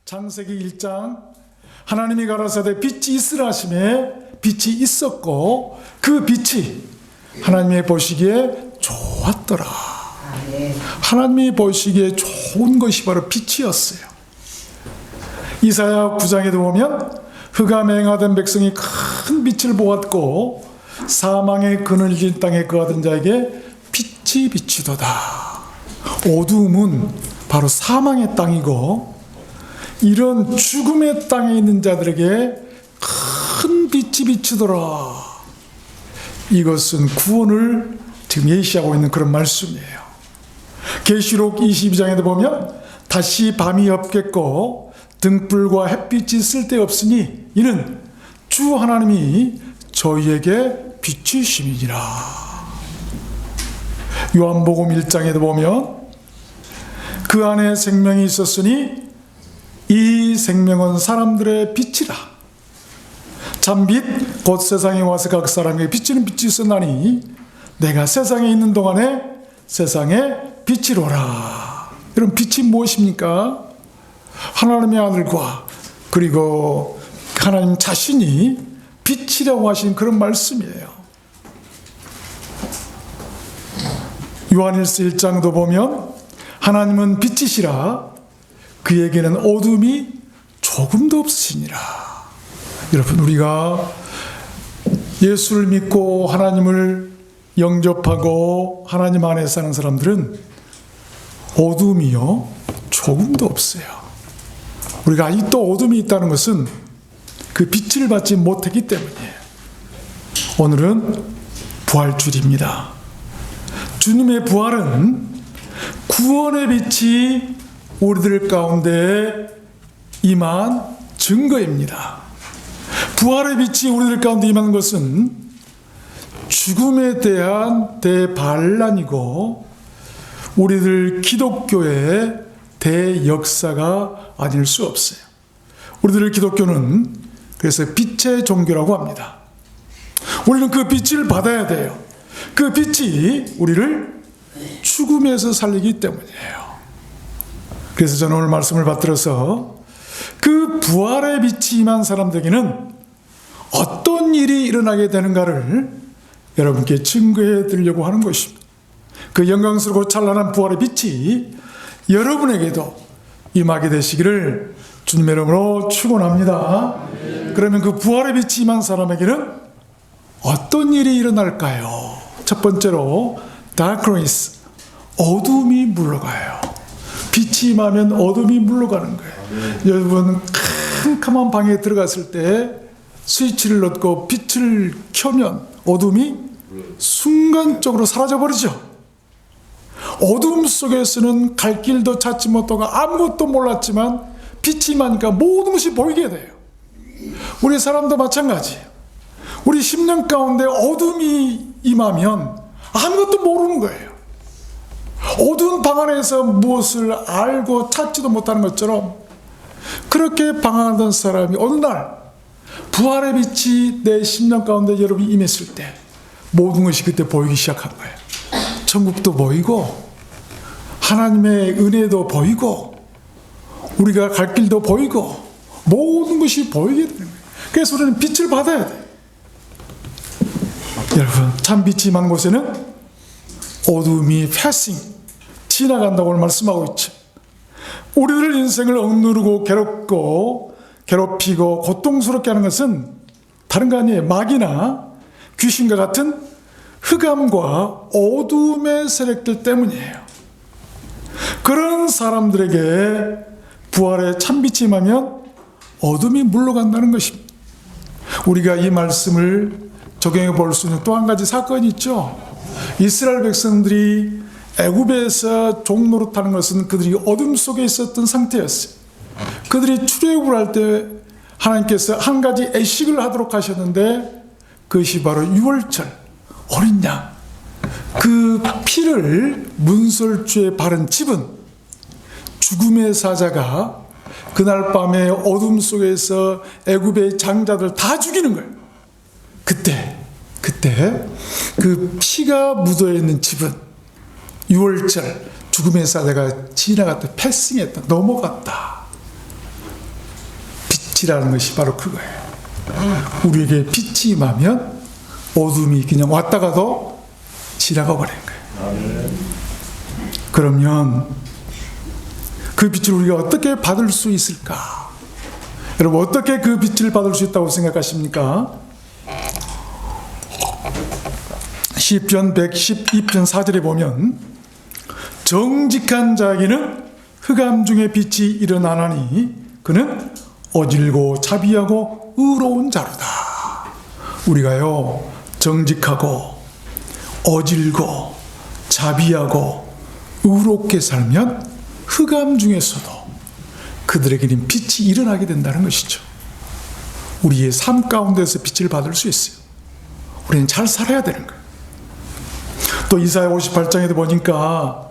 창세기 1장 하나님이 가라사대 빛이 있으라 하심에 빛이 있었고 그 빛이 하나님이 보시기에 좋았더라. 하나님이 보시기에 좋은 것이 바로 빛이었어요. 이사야 9장에도 보면 흑암에 행하던 백성이 큰 빛을 보았고 사망의 그늘을 진 땅에 거하던 자에게 빛이 비치도다. 어두움은 바로 사망의 땅이고 이런 죽음의 땅에 있는 자들에게 큰 빛이 비치더라. 이것은 구원을 지금 예시하고 있는 그런 말씀이에요. 계시록 22장에도 보면 다시 밤이 없겠고 등불과 햇빛이 쓸데없으니 이는 주 하나님이 저희에게 빛이심이니라. 요한복음 1장에도 보면 그 안에 생명이 있었으니 이 생명은 사람들의 빛이라. 참빛 곧 세상에 와서 각 사람에게 비치는 빛이 있었나니 내가 세상에 있는 동안에 세상에 빛이로라. 여러분, 빛이 무엇입니까? 하나님의 아들과 그리고 하나님 자신이 빛이라고 하신 그런 말씀이에요. 요한일서 1장도 보면 하나님은 빛이시라 그에게는 어둠이 조금도 없으시니라. 여러분, 우리가 예수를 믿고 하나님을 영접하고 하나님 안에 사는 사람들은 어둠이요 조금도 없어요. 우리가 아직도 어둠이 있다는 것은 그 빛을 받지 못했기 때문이에요. 오늘은 부활주일입니다. 주님의 부활은 구원의 빛이 우리들 가운데 임한 증거입니다. 부활의 빛이 우리들 가운데 임한 것은 죽음에 대한 대반란이고 우리들 기독교의 대역사가 아닐 수 없어요. 우리들 기독교는 그래서 빛의 종교라고 합니다. 우리는 그 빛을 받아야 돼요. 그 빛이 우리를 죽음에서 살리기 때문이에요. 그래서 저는 오늘 말씀을 받들어서 그 부활의 빛이 임한 사람들에게는 어떤 일이 일어나게 되는가를 여러분께 증거해 드리려고 하는 것입니다. 그 영광스럽고 찬란한 부활의 빛이 여러분에게도 임하게 되시기를 주님의 이름으로 축원합니다. 그러면 그 부활의 빛이 임한 사람에게는 어떤 일이 일어날까요? 첫 번째로 darkness, 어둠이 물러가요. 빛이 임하면 어둠이 물러가는 거예요. 여러분, 캄캄한 방에 들어갔을 때 스위치를 넣고 빛을 켜면 어둠이 순간적으로 사라져버리죠. 어둠 속에서는 갈 길도 찾지 못하고 아무것도 몰랐지만 빛이 임하니까 모든 것이 보이게 돼요. 우리 사람도 마찬가지예요. 우리 10년 가운데 어둠이 임하면 아무것도 모르는 거예요. 어두운 방 안에서 무엇을 알고 찾지도 못하는 것처럼 그렇게 방황하던 사람이 어느 날 부활의 빛이 내 10년 가운데 여러분이 임했을 때 모든 것이 그때 보이기 시작한 거예요. 천국도 보이고 하나님의 은혜도 보이고 우리가 갈 길도 보이고 모든 것이 보이게 되는 거예요. 그래서 우리는 빛을 받아야 돼요. 여러분, 참 빛이 임한 곳에는 어둠이 패싱 지나간다고 말씀하고 있죠. 우리들 인생을 억누르고 괴롭히고 고통스럽게 하는 것은 다른 거 아니에요. 마귀나 귀신과 같은 흑암과 어둠의 세력들 때문이에요. 그런 사람들에게 부활의 참빛이 임하면 어둠이 물러간다는 것입니다. 우리가 이 말씀을 적용해 볼 수 있는 또 한 가지 사건이 있죠. 이스라엘 백성들이 애굽에서 종노릇하는 것은 그들이 어둠 속에 있었던 상태였어요. 그들이 출애굽을 할 때 하나님께서 한 가지 애식을 하도록 하셨는데 그것이 바로 유월절 어린 양, 그 피를 문설주에 바른 집은 죽음의 사자가 그날 밤에 어둠 속에서 애굽의 장자들 다 죽이는 거예요. 그때 그 피가 묻어있는 집은 유월절 죽음의 사자가 지나갔다, 패싱했다, 넘어갔다. 빛이라는 것이 바로 그거예요. 우리에게 빛이 임하면 어둠이 그냥 왔다가도 지나가 버리는 거예요. 그러면 그 빛을 우리가 어떻게 받을 수 있을까? 여러분, 어떻게 그 빛을 받을 수 있다고 생각하십니까? 시편 112편 4절에 보면 정직한 자에게는 흑암 중에 빛이 일어나나니 그는 어질고 자비하고 의로운 자로다. 우리가요, 정직하고 어질고 자비하고 의롭게 살면 흑암 중에서도 그들에게는 빛이 일어나게 된다는 것이죠. 우리의 삶 가운데서 빛을 받을 수 있어요. 우리는 잘 살아야 되는 거예요. 또 이사야 58장에도 보니까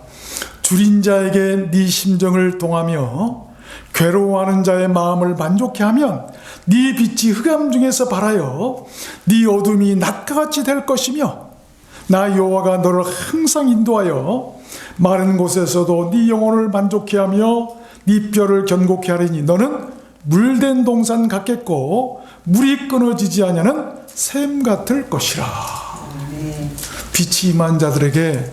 줄인 자에게 네 심정을 동하며 괴로워하는 자의 마음을 만족해 하면 네 빛이 흑암 중에서 발하여 네 어둠이 낮과 같이 될 것이며 나 여호와가 너를 항상 인도하여 마른 곳에서도 네 영혼을 만족해 하며 네 뼈를 견고케 하리니 너는 물된 동산 같겠고 물이 끊어지지 아니하는 샘 같을 것이라. 빛이 임한 자들에게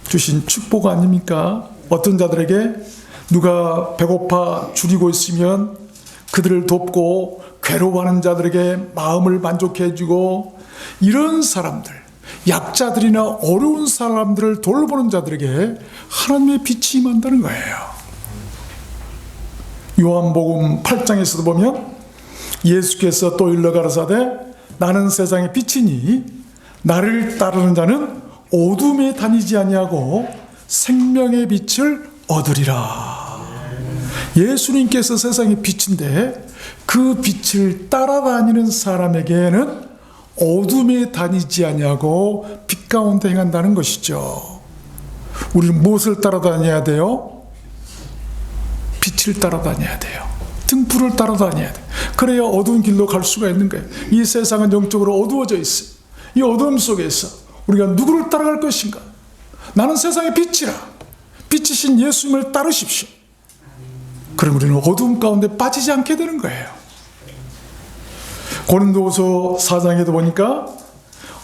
주신 축복 아닙니까? 어떤 자들에게 누가 배고파 줄이고 있으면 그들을 돕고 괴로워하는 자들에게 마음을 만족해 해주고 이런 사람들, 약자들이나 어려운 사람들을 돌보는 자들에게 하나님의 빛이 임한다는 거예요. 요한복음 8장에서도 보면 예수께서 또 일러 가라사대 나는 세상의 빛이니 나를 따르는 자는 어둠에 다니지 아니하고 생명의 빛을 얻으리라. 예수님께서 세상의 빛인데 그 빛을 따라다니는 사람에게는 어둠에 다니지 아니하고 빛 가운데 행한다는 것이죠. 우리는 무엇을 따라다녀야 돼요? 빛을 따라다녀야 돼요. 등불을 따라다녀야 돼요. 그래야 어두운 길로 갈 수가 있는 거예요. 이 세상은 영적으로 어두워져 있어요. 이 어두움 속에서 우리가 누구를 따라갈 것인가? 나는 세상의 빛이라. 빛이신 예수님을 따르십시오. 그럼 우리는 어두움 가운데 빠지지 않게 되는 거예요. 고린도후서 4장에도 보니까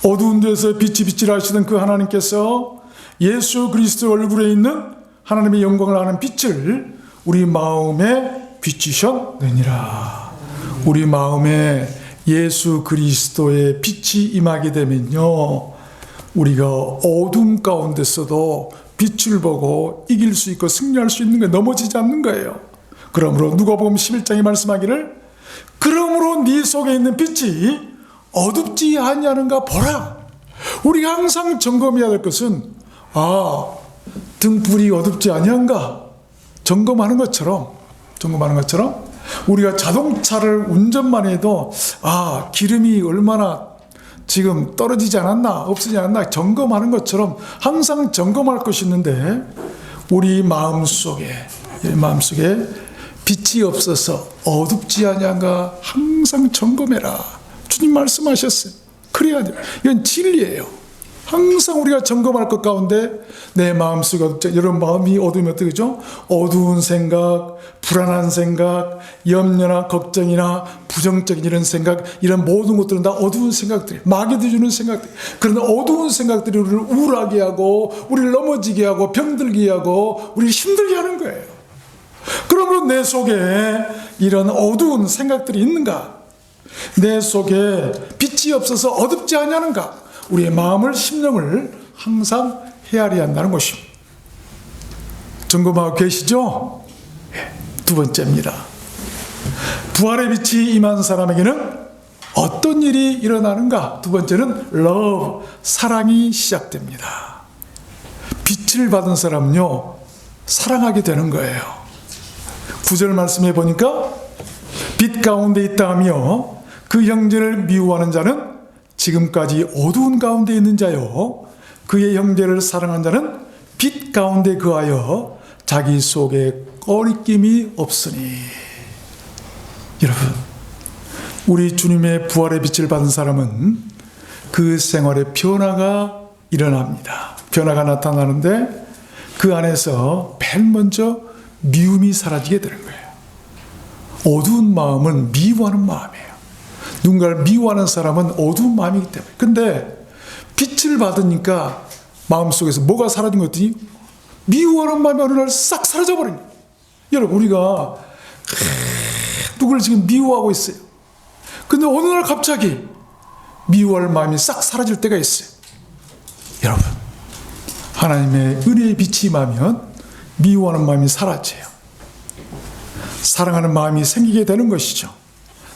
어두운 데서 빛이라 하시던 그 하나님께서 예수 그리스도 얼굴에 있는 하나님의 영광을 아는 빛을 우리 마음에 비추셨느니라. 우리 마음에 예수 그리스도의 빛이 임하게 되면요, 우리가 어둠 가운데서도 빛을 보고 이길 수 있고 승리할 수 있는 거예요. 넘어지지 않는 거예요. 그러므로 누가복음 11장에 말씀하기를 그러므로 네 속에 있는 빛이 어둡지 아니하는가 보라. 우리가 항상 점검해야 될 것은 등불이 어둡지 아니한가 점검하는 것처럼 우리가 자동차를 운전만 해도 기름이 얼마나 지금 떨어지지 않았나 없어지지 않았나 점검하는 것처럼 항상 점검할 것이 있는데 우리 마음속에 빛이 없어서 어둡지 아니한가 항상 점검해라. 주님 말씀하셨어요. 그래야 돼요. 이건 진리예요. 항상 우리가 점검할 것 가운데 내 마음속에 어둡지, 여러분 마음이 어두우면 어떻게 되죠? 어두운 생각, 불안한 생각, 염려나 걱정이나 부정적인 이런 생각, 이런 모든 것들은 다 어두운 생각들이에요. 마귀도 주는 생각들. 그런데 어두운 생각들이 우리를 우울하게 하고 우리를 넘어지게 하고 병들게 하고 우리를 힘들게 하는 거예요. 그러면 내 속에 이런 어두운 생각들이 있는가? 내 속에 빛이 없어서 어둡지 않냐는가? 우리의 마음을, 심령을 항상 헤아려야 한다는 것입니다. 점검하고 계시죠? 두 번째입니다. 부활의 빛이 임한 사람에게는 어떤 일이 일어나는가? 두 번째는 love, 사랑이 시작됩니다. 빛을 받은 사람은요, 사랑하게 되는 거예요. 9절 말씀해 보니까 빛 가운데 있다 하며 그 형제를 미워하는 자는 지금까지 어두운 가운데 있는 자요, 그의 형제를 사랑한 자는 빛 가운데 거하여 자기 속에 꺼리낌이 없으니. 여러분, 우리 주님의 부활의 빛을 받은 사람은 그 생활에 변화가 일어납니다. 변화가 나타나는데 그 안에서 맨 먼저 미움이 사라지게 되는 거예요. 어두운 마음은 미워하는 마음이에요. 누군가를 미워하는 사람은 어두운 마음이기 때문에. 근데 빛을 받으니까 마음속에서 뭐가 사라진 것 같더니 미워하는 마음이 어느 날 싹 사라져버린 거예요. 여러분, 우리가 누구를 지금 미워하고 있어요. 근데 어느 날 갑자기 미워할 마음이 싹 사라질 때가 있어요. 여러분, 하나님의 은혜의 빛이 임하면 미워하는 마음이 사라져요. 사랑하는 마음이 생기게 되는 것이죠.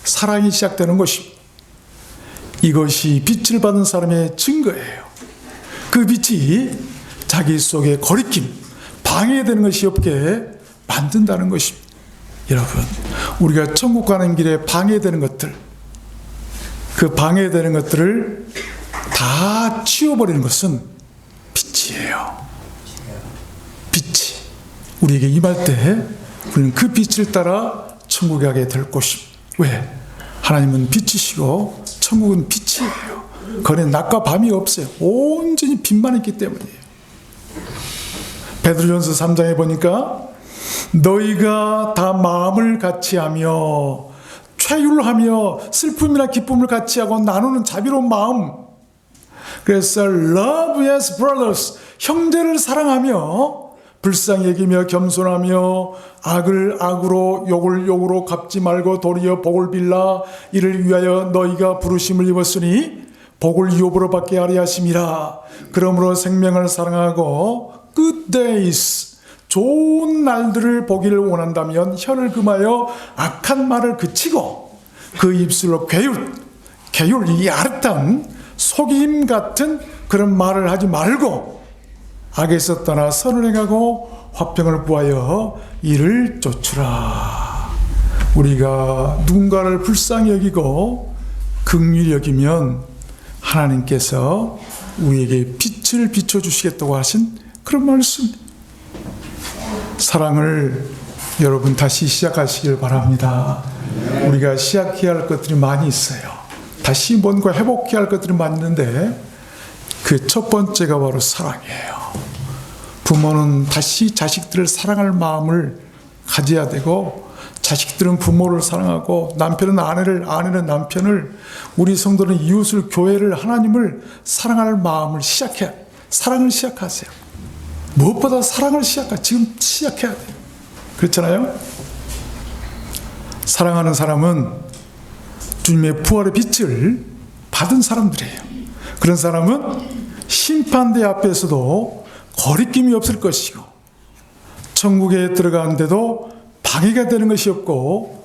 사랑이 시작되는 것입니다. 이것이 빛을 받은 사람의 증거예요. 그 빛이 자기 속에 거리낌, 방해되는 것이 없게 만든다는 것입니다. 여러분, 우리가 천국 가는 길에 방해되는 것들, 그 방해되는 것들을 다 치워버리는 것은 빛이에요. 빛이 우리에게 임할 때 우리는 그 빛을 따라 천국에 가게 될 것입니다. 왜? 하나님은 빛이시고 천국은 빛이에요. 거기는 낮과 밤이 없어요. 온전히 빛만 있기 때문이에요. 베드로전서 3장에 보니까 너희가 다 마음을 같이하며 최율하며 슬픔이나 기쁨을 같이하고 나누는 자비로운 마음. 그래서 love as brothers, 형제를 사랑하며 불쌍히 여기며 겸손하며 악을 악으로 욕을 욕으로 갚지 말고 도리어 복을 빌라. 이를 위하여 너희가 부르심을 입었으니 복을 유업으로 받게 하려 하심이라. 그러므로 생명을 사랑하고 good days, 좋은 날들을 보기를 원한다면 혀를 금하여 악한 말을 그치고 그 입술로 괴율, 이 아릇한 속임 같은 그런 말을 하지 말고 악에서 떠나 선을 행하고 화평을 구하여 이를 쫓으라. 우리가 누군가를 불쌍히 여기고 긍휼히 여기면 하나님께서 우리에게 빛을 비춰주시겠다고 하신 그런 말씀. 사랑을 여러분 다시 시작하시길 바랍니다. 우리가 시작해야 할 것들이 많이 있어요. 다시 뭔가 회복해야 할 것들이 많이 있는데 그 첫 번째가 바로 사랑이에요. 부모는 다시 자식들을 사랑할 마음을 가져야 되고, 자식들은 부모를 사랑하고, 남편은 아내는 남편을, 우리 성도는 이웃을, 교회를, 하나님을 사랑할 마음을 사랑을 시작하세요. 무엇보다 사랑을 지금 시작해야 돼요. 그렇잖아요? 사랑하는 사람은 주님의 부활의 빛을 받은 사람들이에요. 그런 사람은 심판대 앞에서도 거리낌이 없을 것이고, 천국에 들어가는데도 방해가 되는 것이 없고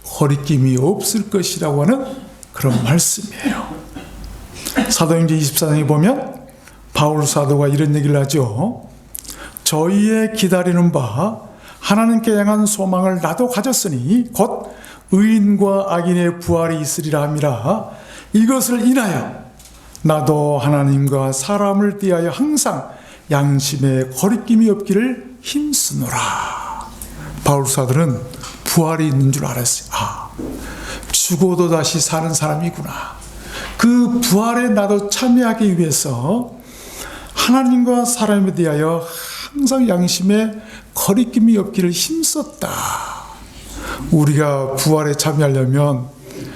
거리낌이 없을 것이라고 하는 그런 말씀이에요. 사도행전 24장에 보면 바울 사도가 이런 얘기를 하죠. 저희의 기다리는 바 하나님께 향한 소망을 나도 가졌으니 곧 의인과 악인의 부활이 있으리라 함이라. 이것을 인하여 나도 하나님과 사람을 대하여 항상 양심에 거리낌이 없기를 힘쓰노라. 바울 사도는 부활이 있는 줄 알았어요. 죽어도 다시 사는 사람이구나. 그 부활에 나도 참여하기 위해서 하나님과 사람에 대하여 항상 양심에 거리낌이 없기를 힘썼다. 우리가 부활에 참여하려면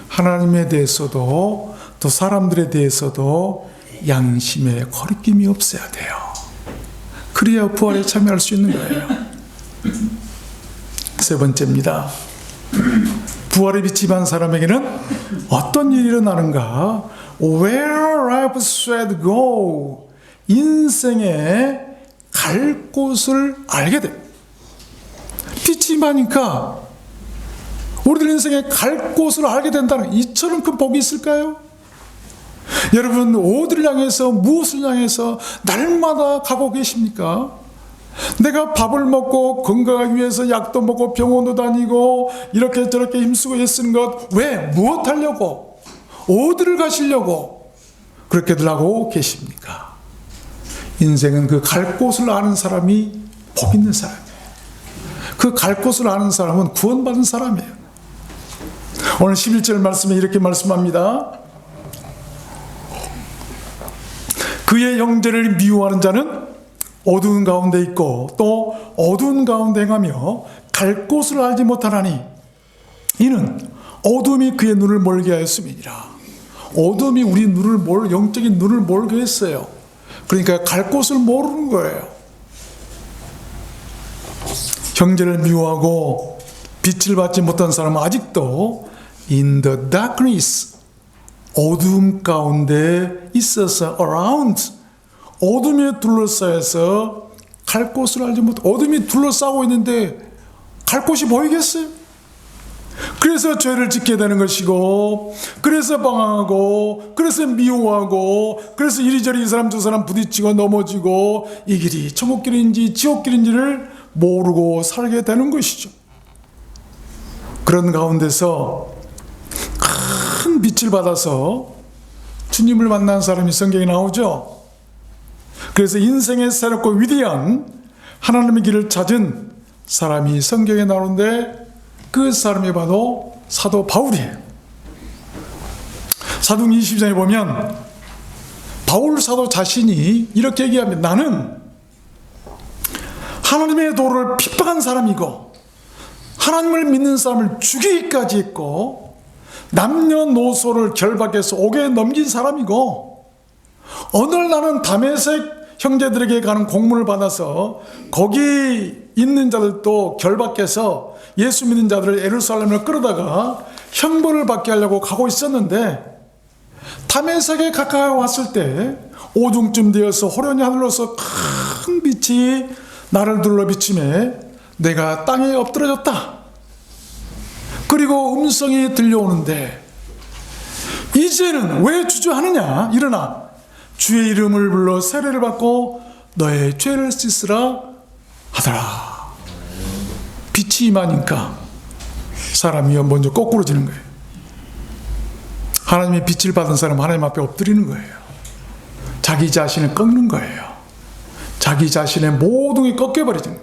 하나님에 대해서도 또 사람들에 대해서도 양심에 거리낌이 없어야 돼요. 그래야 부활에 참여할 수 있는 거예요. 세 번째입니다. 부활의 빛이 임한 사람에게는 어떤 일이 일어나는가? Where life should go, 인생의 갈 곳을 알게 돼. 빛이 임하니까 우리들 인생의 갈 곳을 알게 된다는, 이처럼 큰 복이 있을까요? 여러분, 어디를 향해서, 무엇을 향해서 날마다 가고 계십니까? 내가 밥을 먹고 건강하기 위해서 약도 먹고 병원도 다니고 이렇게 저렇게 힘쓰고 애쓰는 것, 왜? 무엇 하려고? 어디를 가시려고 그렇게들 하고 계십니까? 인생은 그 갈 곳을 아는 사람이 복 있는 사람이에요. 그 갈 곳을 아는 사람은 구원받은 사람이에요. 오늘 11절 말씀에 이렇게 말씀합니다. 그의 형제를 미워하는 자는 어두운 가운데 있고 또 어두운 가운데 행하며 갈 곳을 알지 못하나니, 이는 어둠이 그의 눈을 멀게 하였음이니라. 어둠이 우리 눈을 영적인 눈을 멀게 했어요. 그러니까 갈 곳을 모르는 거예요. 형제를 미워하고 빛을 받지 못한 사람은 아직도 in the darkness, 어둠 가운데 있어서 around, 어둠에 둘러싸여서 갈 곳을 알지 못, 어둠이 둘러싸고 있는데 갈 곳이 보이겠어요? 그래서 죄를 짓게 되는 것이고, 그래서 방황하고, 그래서 미워하고, 그래서 이리저리 이 사람 저 사람 부딪히고 넘어지고, 이 길이 천국길인지 지옥길인지를 모르고 살게 되는 것이죠. 그런 가운데서 큰 빛을 받아서 주님을 만난 사람이 성경에 나오죠. 그래서 인생의 새롭고 위대한 하나님의 길을 찾은 사람이 성경에 나오는데, 그 사람이 바로 사도 바울이에요. 사도행 22장에 보면 바울 사도 자신이 이렇게 얘기합니다. 나는 하나님의 도를 핍박한 사람이고 하나님을 믿는 사람을 죽이기까지 했고 남녀노소를 결박해서 옥에 넘긴 사람이고, 어느 날 나는 다메섹 형제들에게 가는 공문을 받아서 거기 있는 자들도 결박해서 예수 믿는 자들을 예루살렘으로 끌어다가 형벌을 받게 하려고 가고 있었는데, 다메섹에 가까이 왔을 때 오중쯤 되어서 호련히 하늘로서 큰 빛이 나를 둘러 비치매 내가 땅에 엎드러졌다. 그리고 음성이 들려오는데, 이제는 왜 주저하느냐, 일어나 주의 이름을 불러 세례를 받고 너의 죄를 씻으라 하더라. 빛이 임하니까 사람이 먼저 거꾸로지는 거예요. 하나님의 빛을 받은 사람은 하나님 앞에 엎드리는 거예요. 자기 자신을 꺾는 거예요. 자기 자신의 모든 게 꺾여버리죠.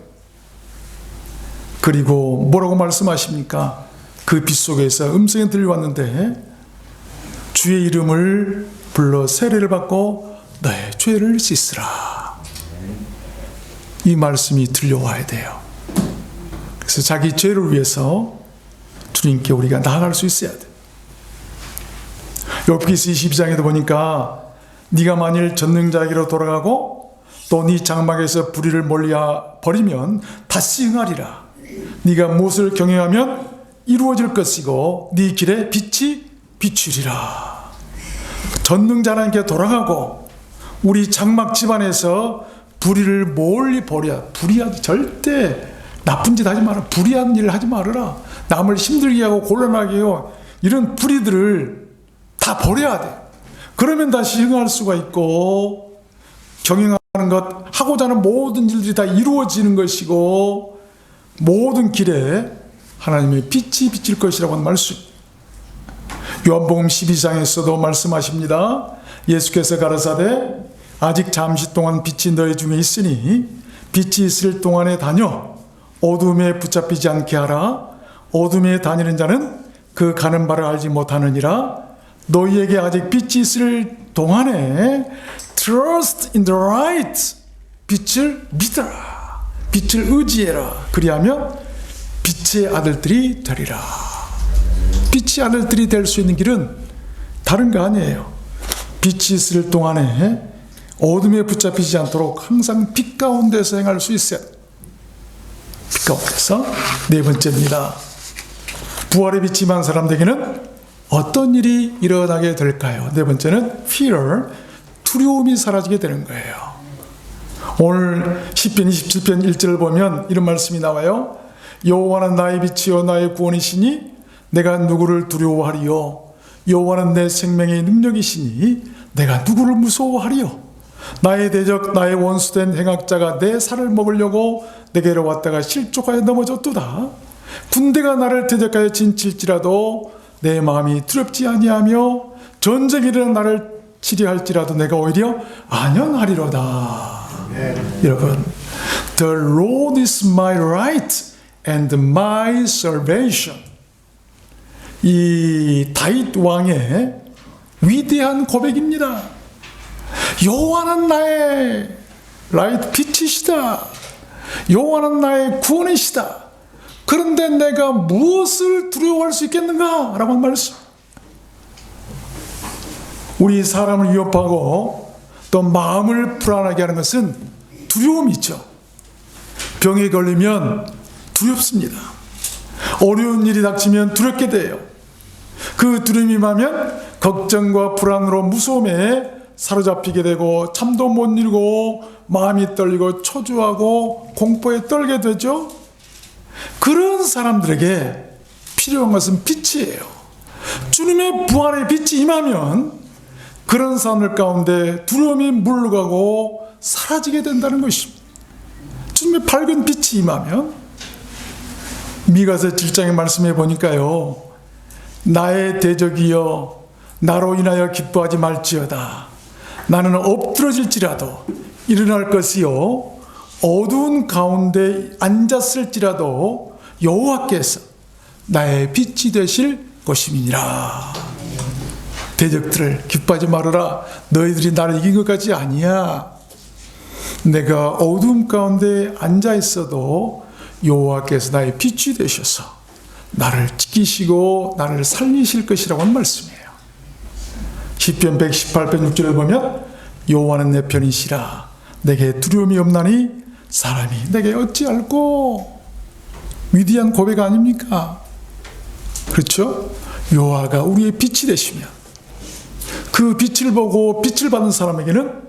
그리고 뭐라고 말씀하십니까? 그 빛 속에서 음성이 들려왔는데 주의 이름을 불러 세례를 받고 너의 죄를 씻으라. 이 말씀이 들려와야 돼요. 그래서 자기 죄를 위해서 주님께 우리가 나아갈 수 있어야 돼. 욥기서 22장에도 보니까 네가 만일 전능자에게로 돌아가고 또 네 장막에서 불의를 멀리 버리면 다시 응하리라. 네가 무엇을 경외하면 이루어질 것이고 네 길에 빛이 비추리라. 전능자 하나님께 돌아가고 우리 장막 집안에서 불의를 멀리 버려. 불의하지, 절대 나쁜 짓 하지 마라. 불의한 일을 하지 말아라. 남을 힘들게 하고 곤란하게 해요. 이런 불의들을 다 버려야 돼. 그러면 다시 행할 수가 있고, 경영하는 것, 하고자 하는 모든 일들이 다 이루어지는 것이고, 모든 길에 하나님의 빛이 비칠 것이라고 하는 말씀. 요한복음 12장에서도 말씀하십니다. 예수께서 가라사대 아직 잠시 동안 빛이 너희 중에 있으니 빛이 있을 동안에 다녀 어둠에 붙잡히지 않게 하라. 어둠에 다니는 자는 그 가는 바를 알지 못하느니라. 너희에게 아직 빛이 있을 동안에 trust in the light, 빛을 믿어라. 빛을 의지해라. 그리하면 빛의 아들들이 되리라. 빛의 아들들이 될 수 있는 길은 다른 거 아니에요. 빛이 있을 동안에 어둠에 붙잡히지 않도록 항상 빛 가운데서 행할 수 있어요. 빛 가운데서. 네 번째입니다. 부활의 빛이 임한 사람들에게는 어떤 일이 일어나게 될까요? 네 번째는 fear, 두려움이 사라지게 되는 거예요. 오늘 시편 27편 1절을 보면 이런 말씀이 나와요. 여호와는 나의 빛이요 나의 구원이시니 내가 누구를 두려워하리요. 여호와는 내 생명의 능력이시니 내가 누구를 무서워하리요. 나의 대적 나의 원수된 행악자가 내 살을 먹으려고 내게로 왔다가 실족하여 넘어졌도다. 군대가 나를 대적하여 진칠지라도 내 마음이 두렵지 아니하며 전쟁이 일어나 나를 치리할지라도 내가 오히려 안연하리로다. 여러분, The Lord is my right and my salvation. 이 다윗 왕의 위대한 고백입니다. 여호와는 나의 라이트 빛이시다. 여호와는 나의 구원이시다. 그런데 내가 무엇을 두려워할 수 있겠는가? 라고 한 말씀. 우리 사람을 위협하고 또 마음을 불안하게 하는 것은 두려움이죠. 병에 걸리면 두렵습니다. 어려운 일이 닥치면 두렵게 돼요. 그 두려움이 임하면 걱정과 불안으로 무서움에 사로잡히게 되고 잠도 못 이루고 마음이 떨리고 초조하고 공포에 떨게 되죠. 그런 사람들에게 필요한 것은 빛이에요. 주님의 부활의 빛이 임하면 그런 사람들 가운데 두려움이 물러가고 사라지게 된다는 것입니다. 주님의 밝은 빛이 임하면 미가서 7장의 말씀해 보니까요, 나의 대적이여 나로 인하여 기뻐하지 말지어다. 나는 엎드러질지라도 일어날 것이요 어두운 가운데 앉았을지라도 여호와께서 나의 빛이 되실 것임이니라. 대적들을 기뻐하지 말아라. 너희들이 나를 이긴 것 같지 아니야. 내가 어두움 가운데 앉아 있어도 여호와께서 나의 빛이 되셔서 나를 지키시고 나를 살리실 것이라고 한 말씀이에요. 시편 118편 6절을 보면 여호와는 내 편이시라. 내게 두려움이 없나니 사람이 내게 어찌할꼬. 위대한 고백 아닙니까? 그렇죠? 여호와가 우리의 빛이 되시면 그 빛을 보고 빛을 받는 사람에게는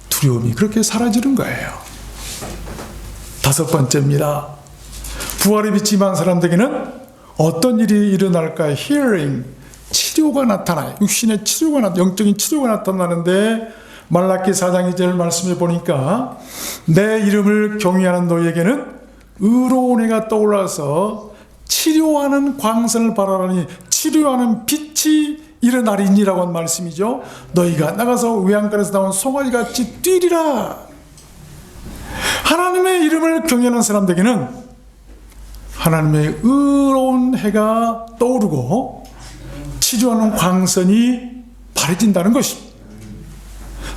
두려움이 그렇게 사라지는 거예요. 다섯 번째입니다. 부활의 빛이 임한 사람들에게는 어떤 일이 일어날까? healing, 치료가 나타나요. 육신의 치료가 영적인 치료가 나타나는데 말라기 4장 2절 말씀해 보니까 내 이름을 경외하는 너희에게는 의로운 해가 떠올라서 치료하는 광선을 발하라니 치료하는 빛이 일어나리니라고 한 말씀이죠. 너희가 나가서 외양간에서 나온 송아지같이 뛰리라. 하나님의 이름을 경외하는 사람들에게는 하나님의 의로운 해가 떠오르고 치료하는 광선이 바래진다는 것입니다.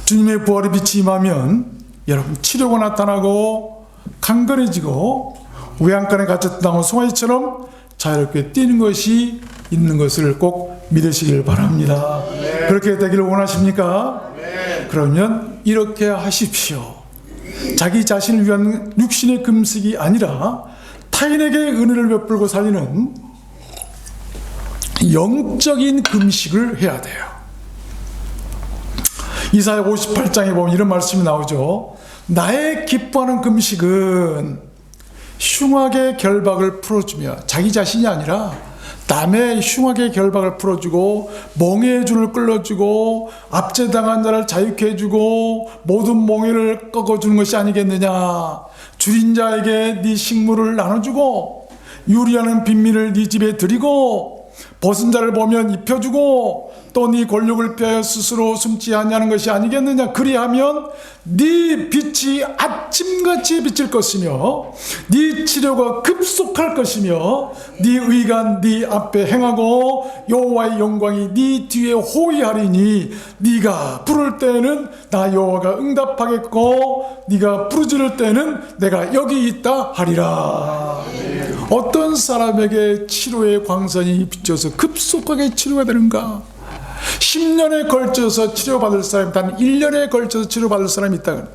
주님의 부활의 빛이 임하면 여러분 치료가 나타나고 강건해지고 외양간에 갇혔던 나온 송아지처럼 자유롭게 뛰는 것이 있는 것을 꼭 믿으시길 바랍니다. 네. 그렇게 되기를 원하십니까? 네. 그러면 이렇게 하십시오. 자기 자신을 위한 육신의 금식이 아니라 타인에게 은혜를 베풀고 살리는 영적인 금식을 해야 돼요. 이사야 58장에 보면 이런 말씀이 나오죠. 나의 기뻐하는 금식은 흉악의 결박을 풀어주며, 자기 자신이 아니라 남의 흉악의 결박을 풀어주고 멍에의 줄을 끌어주고 압제당한 자를 자유케 해주고 모든 멍에를 꺾어주는 것이 아니겠느냐. 줄인 자에게 네 식물을 나눠주고 유리하는 빈민을 네 집에 드리고 벗은 자를 보면 입혀주고 또 네 권력을 펴 스스로 숨지 아니하는 것이 아니겠느냐. 그리하면 네 빛이 아침같이 비칠 것이며 네 치료가 급속할 것이며 네 의가 네 앞에 행하고 여호와의 영광이 네 뒤에 호위하리니 네가 부를 때에는 나 여호와가 응답하겠고 네가 부르짖을 때에는 내가 여기 있다 하리라. 어떤 사람에게 치료의 광선이 비쳐서 급속하게 치료가 되는가? 10년에 걸쳐서 치료받을 사람이 단 1년에 걸쳐서 치료받을 사람이 있다.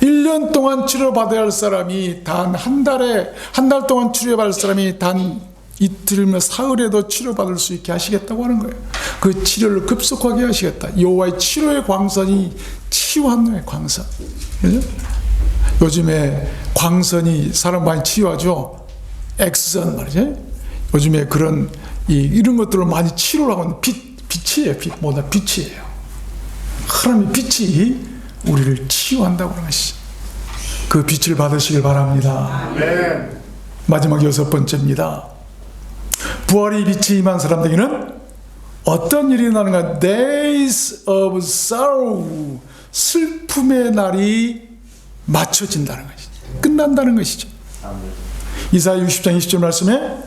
1년 동안 치료받아야 할 사람이 단 한 달 동안 치료받을 사람이 단 이틀이면 사흘에도 치료받을 수 있게 하시겠다고 하는 거예요. 그 치료를 급속하게 하시겠다. 여호와의 치료의 광선이 치유하는 광선. 요즘에 광선이 사람 많이 치유하죠. 엑스선 말이죠. 요즘에 그런 이런 것들을 많이 치료를 하고 빛이에요. 뭐다 빛이에요. 하나님의 빛이 우리를 치유한다고 하는 것이. 그 빛을 받으시길 바랍니다. 네. 마지막 여섯 번째입니다. 부활의 빛이 임한 사람들에게는 어떤 일이 나는가? Days of sorrow, 슬픔의 날이 맞춰진다는 것이죠. 끝난다는 것이죠. 이사야 60장 20절 말씀에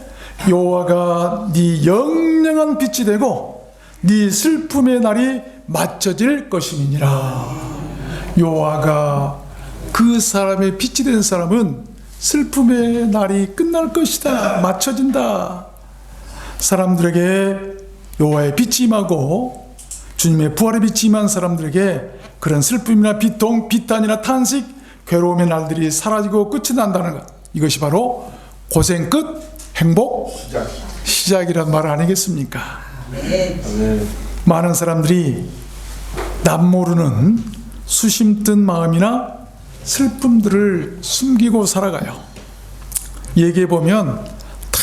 여호와가 네 영영한 빛이 되고 네 슬픔의 날이 맞춰질 것임이니라. 여호와가 그 사람의 빛이 된 사람은 슬픔의 날이 끝날 것이다. 맞춰진다. 사람들에게 여호와의 빛이 임하고 주님의 부활의 빛이 임한 사람들에게 그런 슬픔이나 비통, 비탄이나 탄식, 괴로움의 날들이 사라지고 끝이 난다는 것. 이것이 바로 고생 끝, 행복 시작이란 말 아니겠습니까? 많은 사람들이 남 모르는 수심 뜬 마음이나 슬픔들을 숨기고 살아가요. 얘기해 보면 다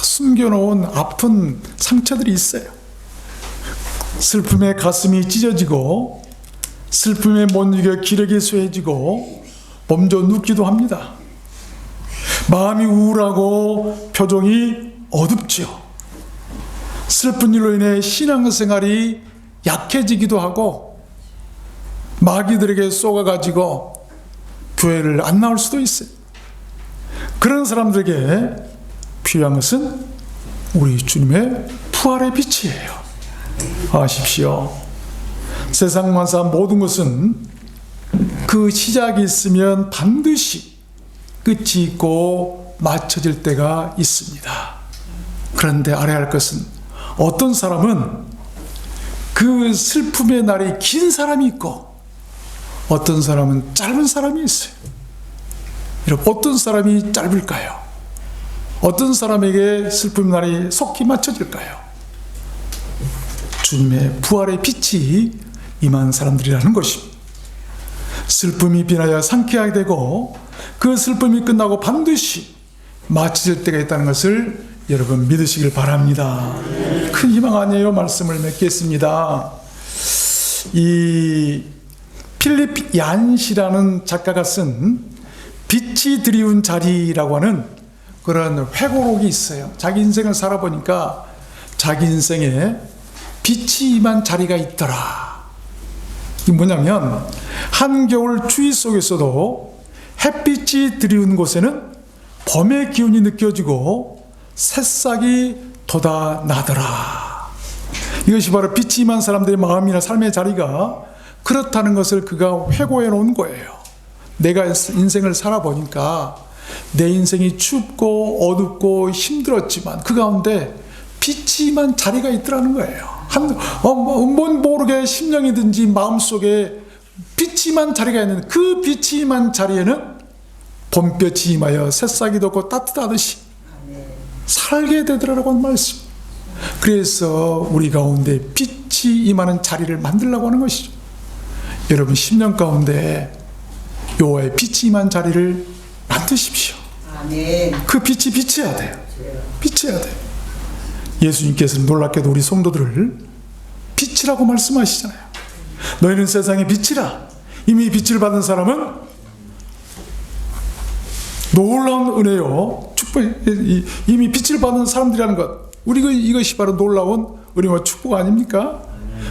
숨겨놓은 아픈 상처들이 있어요. 슬픔에 가슴이 찢어지고 슬픔에 못 이겨 기력이 쇠해지고 몸져 눕기도 합니다. 마음이 우울하고 표정이 어둡죠. 슬픈 일로 인해 신앙생활이 약해지기도 하고 마귀들에게 쏘가가지고 교회를 안 나올 수도 있어요. 그런 사람들에게 필요한 것은 우리 주님의 부활의 빛이에요. 아십시오. 세상 만사 모든 것은 그 시작이 있으면 반드시 끝이 있고 맞춰질 때가 있습니다. 그런데 알아야 할 것은 어떤 사람은 그 슬픔의 날이 긴 사람이 있고 어떤 사람은 짧은 사람이 있어요. 여러분, 어떤 사람이 짧을까요? 어떤 사람에게 슬픔의 날이 속히 맞춰질까요? 주님의 부활의 빛이 임한 사람들이라는 것입니다. 슬픔이 비나야 상쾌하게 되고 그 슬픔이 끝나고 반드시 맞춰질 때가 있다는 것을 여러분 믿으시길 바랍니다. 큰 희망 아니에요? 말씀을 맺겠습니다. 이 필립 얀시라는 작가가 쓴 빛이 드리운 자리라고 하는 그런 회고록이 있어요. 자기 인생을 살아보니까 자기 인생에 빛이 임한 자리가 있더라. 이게 뭐냐면 한겨울 추위 속에서도 햇빛이 드리운 곳에는 봄의 기운이 느껴지고 새싹이 돋아나더라. 이것이 바로 빛이 임한 사람들의 마음이나 삶의 자리가 그렇다는 것을 그가 회고해 놓은 거예요. 내가 인생을 살아보니까 내 인생이 춥고 어둡고 힘들었지만 그 가운데 빛이 임한 자리가 있더라는 거예요. 뭔 모르게 심령이든지 마음속에 빛이 임한 자리가 있는데 그 빛이 임한 자리에는 봄볕이 임하여 새싹이 돋고 따뜻하듯이 살게 되더라라고 하는 말씀. 그래서 우리 가운데 빛이 임하는 자리를 만들려고 하는 것이죠. 여러분 심령 가운데 여호와의 빛이 임한 자리를 만드십시오. 그 빛이 비쳐야 돼요. 비쳐야 돼요. 예수님께서는 놀랍게도 우리 성도들을 빛이라고 말씀하시잖아요. 너희는 세상의 빛이라. 이미 빛을 받은 사람은 놀라운 은혜요 축복. 이미 빛을 받은 사람들이라는 것, 이것이 바로 놀라운 은혜와 축복 아닙니까?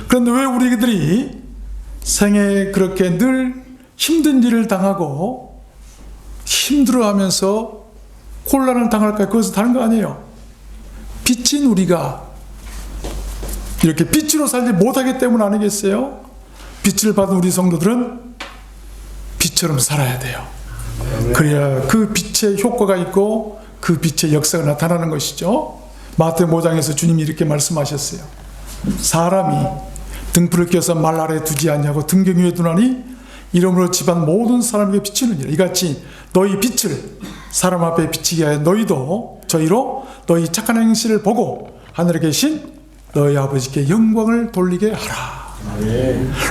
그런데 왜 우리들이 생에 그렇게 늘 힘든 일을 당하고 힘들어하면서 곤란을 당할까요? 그것은 다른 거 아니에요. 빛인 우리가 이렇게 빛으로 살지 못하기 때문 아니겠어요? 빛을 받은 우리 성도들은 빛처럼 살아야 돼요. 그래야 그 빛의 효과가 있고 그 빛의 역사가 나타나는 것이죠. 마태복음 5장에서 주님이 이렇게 말씀하셨어요. 사람이 등불을 켜서 말 아래 두지 않냐고 등경 위에 두나니 이러므로 집안 모든 사람에게 비치느니라. 이같이 너희 빛을 사람 앞에 비치게 하여 너희도 저희로 너희 착한 행실을 보고 하늘에 계신 너희 아버지께 영광을 돌리게 하라.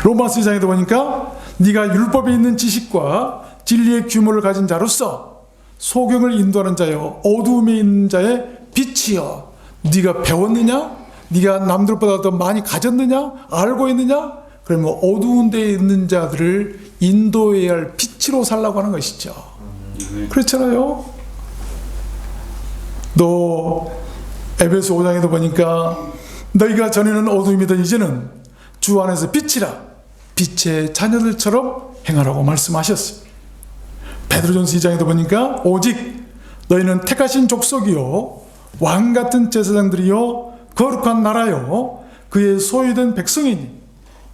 로마서 2장에도 보니까 네가 율법에 있는 지식과 진리의 규모를 가진 자로서 소경을 인도하는 자여 어두움에 있는 자의 빛이여. 네가 배웠느냐? 네가 남들보다 더 많이 가졌느냐? 알고 있느냐? 그러면 어두운 데에 있는 자들을 인도해야 할 빛으로 살라고 하는 것이죠. 그렇잖아요. 너 에베소 5장에도 보니까 너희가 전에는 어두움이던 이제는 주 안에서 빛이라. 빛의 자녀들처럼 행하라고 말씀하셨어요. 베드로전서 2장에도 보니까 오직 너희는 택하신 족속이요 왕같은 제사장들이요 거룩한 나라요 그의 소유된 백성이니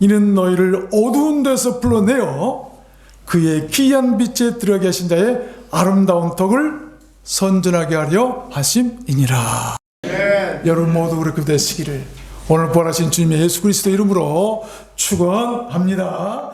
이는 너희를 어두운 데서 불러내어 그의 귀한 빛에 들어가게 하신 자의 아름다운 덕을 선전하게 하려 하심이니라. 여러분 모두 그렇게 되시기를 오늘 부활하신 주님의 예수 그리스도 이름으로 축원합니다.